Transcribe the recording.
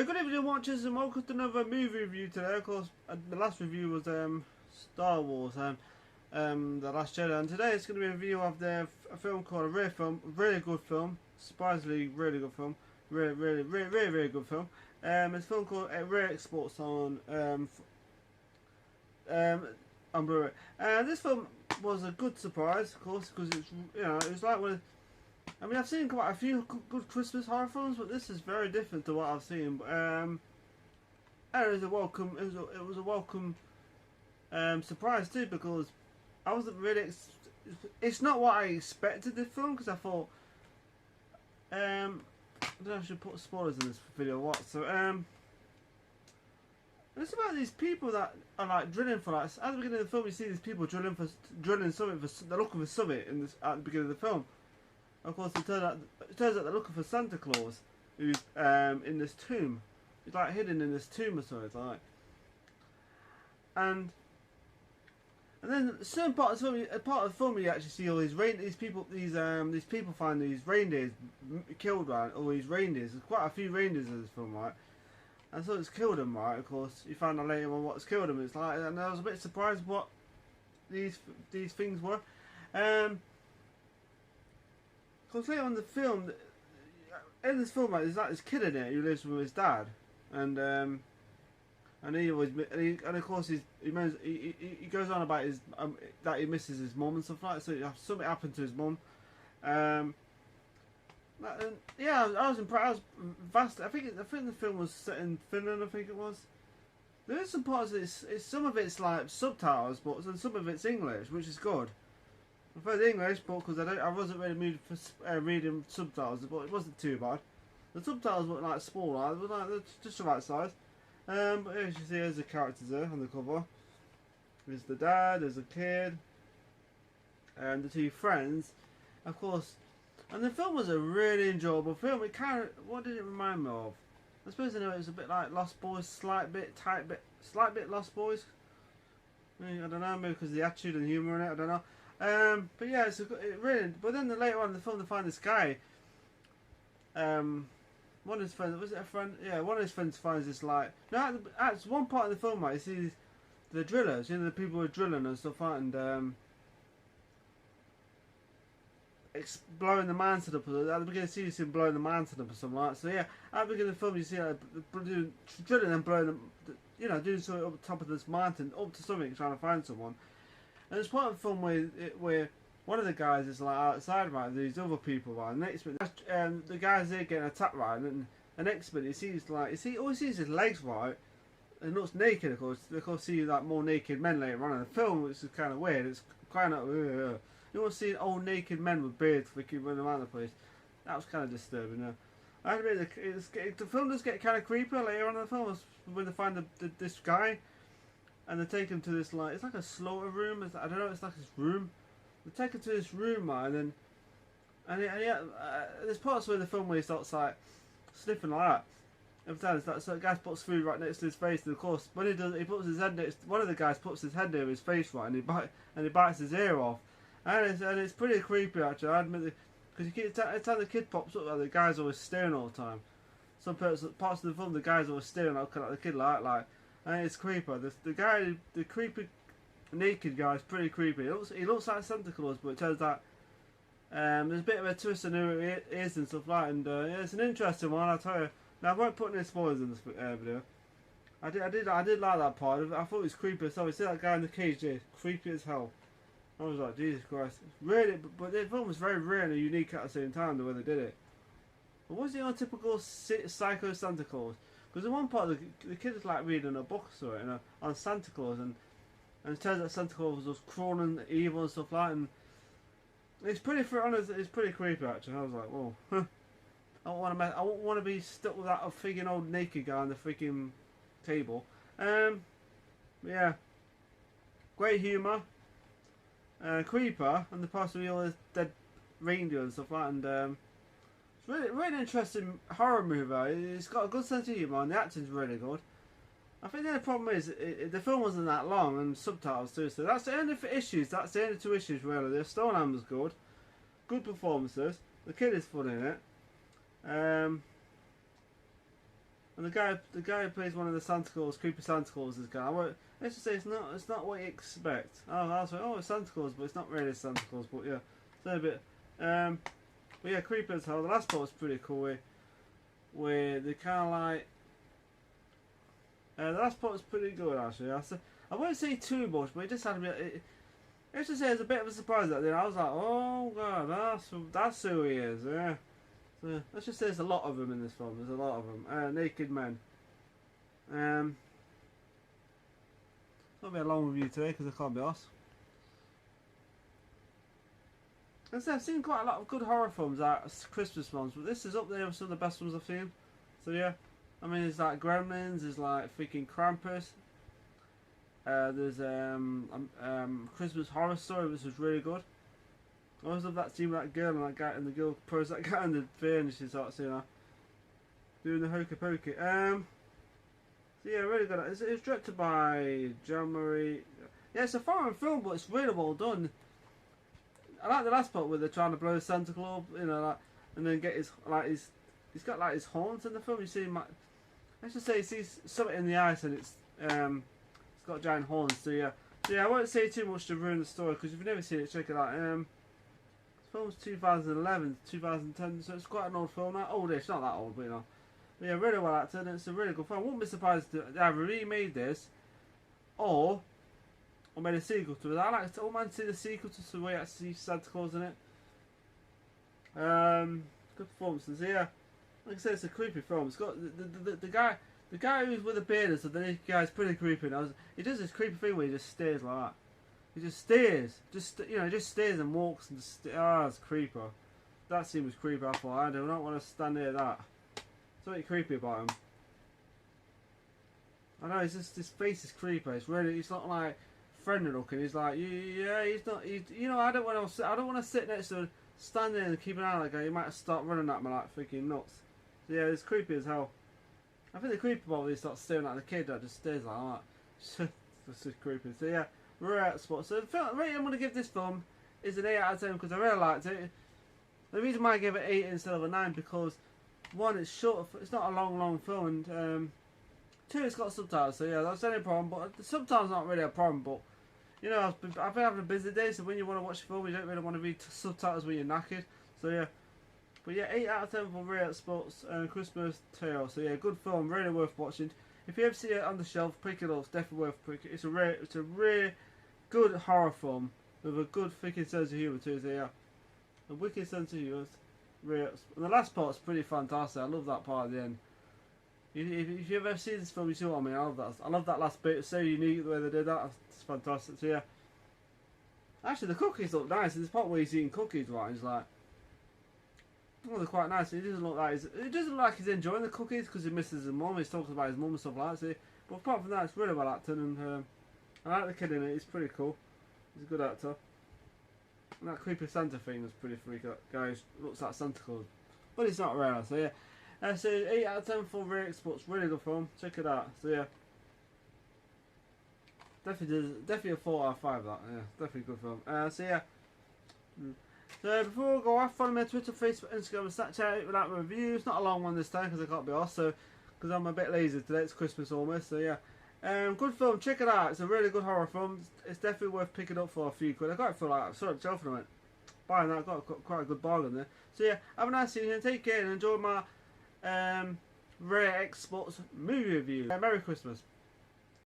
Good evening, watchers, and welcome to another movie review today. Of course, the last review was Star Wars, The Last Jedi, and today it's going to be a review of a film called really good film, surprisingly really good film, really good film. It's a film called Rare Exports on Blu-ray. And this film was a good surprise, of course, because it's it was like I mean, I've seen quite a few good Christmas horror films, but this is very different to what I've seen. And it was a welcome. It was a welcome surprise too, because I wasn't really. It's not what I expected this film, because I thought. I don't know if I should put spoilers in this video or what. So it's about these people that are like drilling for like. At the beginning of the film, you see these people drilling something. They're looking for something at the beginning of the film. Of course, it turns out they're looking for Santa Claus, who's in this tomb. He's like hidden in this tomb or something. Like, and then certain part of the film, you actually see all these people find these reindeers killed, right? All these reindeers. There's quite a few reindeers in this film, right? And so it's killed them, right? Of course, you find out later on what's killed them. It's like, and I was a bit surprised what these things were. Because later on in the film, in this film, like, there's like this kid in it who lives with his dad, and of course he goes on about his that he misses his mum and stuff like that. So something happened to his mum. Yeah, I was impressed. I was vast. I think the film was set in Finland. I think it was. There is some parts of it's some of it's like subtitles, but some of it's English, which is good. I prefer the English, but because I wasn't really moved for reading subtitles, but it wasn't too bad. The subtitles weren't like small, they were like just the right size. But as you see, there's the characters there on the cover. There's the dad, there's a kid, and the two friends, of course. And the film was a really enjoyable film. It what did it remind me of? I suppose it was a bit like Lost Boys, slight bit Lost Boys. I don't know, maybe because of the attitude and humour in it. I don't know. But yeah, But then later on in the film, they find this guy. One of his friends, was it a friend? Yeah, one of his friends finds this like. No, at one part of the film, right, you see the drillers. You know, the people who are drilling and stuff, right, and blowing the mountain up. At the beginning, you see him blowing the mountain up or something like that. So yeah, at the beginning of the film, you see like drilling and blowing them. Doing something up the top of this mountain, up to something, trying to find someone. And it's part of the film where one of the guys is like outside, right, these other people, right, and the next minute, the guy's there getting attacked, right, and the next minute all he sees his legs, right, and looks naked, of course, see like more naked men later on in the film, which is kind of weird. It's kind of, you want to see old naked men with beards freaking running around the place. That was kind of disturbing, I admit, the film does get kind of creepy later on in the film, when they find this guy. And they take him to this it's like a slaughter room. I don't know. It's like this room. They take him to this room, man, there's parts where the film where he starts like sniffing like that. Every time so the guy puts food right next to his face, and of course when he does, he puts his head next. One of the guys puts his head near his face, right, and he bites his ear off, and it's pretty creepy actually. I admit, because every time the kid pops up, like, the guy's always staring all the time. Some parts of the film, the guy's always staring at the kid like. And it's creepy. The creepy naked guy is pretty creepy. He looks like Santa Claus, but it turns out there's a bit of a twist in who it is and stuff like that. And yeah, it's an interesting one, I'll tell you. Now I won't put any spoilers in this video. I did like that part. I thought it was creepy. So you see that guy in the cage there, creepy as hell. I was like, Jesus Christ, really. But the film was very rare and unique at the same time, the way they did it. But was it on typical psycho Santa Claus? Because in one part, the kid is like reading a book or something, on Santa Claus, and it turns out Santa Claus was crawling evil and stuff like that, and it's pretty, for honest, it's pretty creepy actually. I was like, whoa, I don't want to be stuck with that freaking old naked guy on the freaking table. Yeah, great humour, creeper, and the possibly all this dead reindeer and stuff like that, and really interesting horror movie. It's got a good sense of humour and the acting's really good. I think the only problem is the film wasn't that long and subtitles too, so that's the only issues. That's the only two issues really. The Stoneham was good performances. The kid is funny in it. And And the guy who plays one of the Santa Claus, creepy Santa Claus, is guy. Let's just say it's not what you expect. Oh, I was like, oh, it's Santa Claus, but it's not really Santa Claus. But yeah, so a bit. But yeah, creepy as hell. The last part was pretty cool. Where they kind of like. The last part was pretty good actually. I won't say too much, but it just had a bit. Let's just say it was a bit of a surprise that day. I was like, oh god, that's who he is. Yeah. So let's just say there's a lot of them in this film. There's a lot of them. Naked men. It's gonna be a long review today because I can't be arsed. I've seen quite a lot of good horror films, like Christmas films, but this is up there with some of the best ones I've seen. So yeah, I mean, there's like Gremlins, there's like freaking Krampus. There's Christmas Horror Story, which was really good. I always love that scene with that girl and that guy, and the girl pulls that guy in the vein and she starts, you know, doing the hokey pokey. So yeah, really good. It was directed by Jean-Marie. Yeah, it's a foreign film, but it's really well done. I like the last part where they're trying to blow Santa Claus, you know, like, and then get he's got like his horns in the film. You see him, let's just say he sees something in the ice and it's got giant horns. So yeah, I won't say too much to ruin the story because if you've never seen it, check it out. This film's 2011, 2010, so it's quite an old film. Not oldish, not that old, but you know. But yeah, really well acted, and it's a really good film. I wouldn't be surprised if they either remade this or made a sequel to it. I like to see the sequel to the way I see Santa Claus in it. Good performances. Yeah, like I said, it's a creepy film. It's got the guy who's with the beard, so the guy's pretty creepy. He does this creepy thing where he just stares like that. He just stares, just stares and walks and just it's creepy. That scene was creepy. I thought, I do not want to stand near that. Something creepy about him. I know, it's just his face is creepy. It's not like friendly looking. He's like, yeah, he's not. You know, I don't want to sit next to him, stand there and keep an eye on that guy. He might start running at me like freaking nuts. So yeah, it's creepy as hell. I think the creepy part when he starts staring at the kid that just stares like that. It's just creepy. So yeah, we're out spot. So the rating I'm going to give this film is an 8 out of 10 because I really liked it. The reason why I gave it 8 instead of a 9 because one, it's short. It's not a long film, and two, it's got subtitles. So yeah, that's the only problem. But the subtitles not really a problem. But you know, I've been having a busy day, so when you want to watch a film, you don't really want to read subtitles when you're knackered. So yeah. But yeah, 8 out of 10 for Ray Sports Christmas Tale. So yeah, good film, really worth watching. If you ever see it on the shelf, pick it up. It's definitely worth picking. It's a really good horror film with a good freaking sense of humour too. So yeah, a wicked sense of humour. And the last part's pretty fantastic. I love that part at the end. If you ever see this film, you see what I mean. I love that last bit. It's so unique the way they did that. It's fantastic. So yeah. Actually, the cookies look nice. There's a part where he's eating cookies, right? He's like. Oh, they're quite nice. It doesn't look like he's enjoying the cookies because he misses his mum. He's talking about his mum and stuff like that. But apart from that, it's really well acted, and I like the kid in it. He's pretty cool. He's a good actor. And that creepy Santa thing was pretty freaky. That guy looks like Santa Claus, but it's not real. So yeah, so 8 out of 10 for Ray Sports. Really good film. Check it out. So yeah, definitely a 4 out of 5. That definitely a good film. So yeah. So before we go off, follow me on Twitter, Facebook, Instagram and Snapchat without reviews. Not a long one this time because I can't be off, so because I'm a bit lazy today. It's Christmas almost, so yeah. Good film, check it out. It's a really good horror film. It's definitely worth picking up for a few quid. I got it for like, sorry, shelf and I went buying that. Got quite a good bargain there. So yeah, have a nice evening. Take care and enjoy my Ray Sports movie review. Merry Christmas.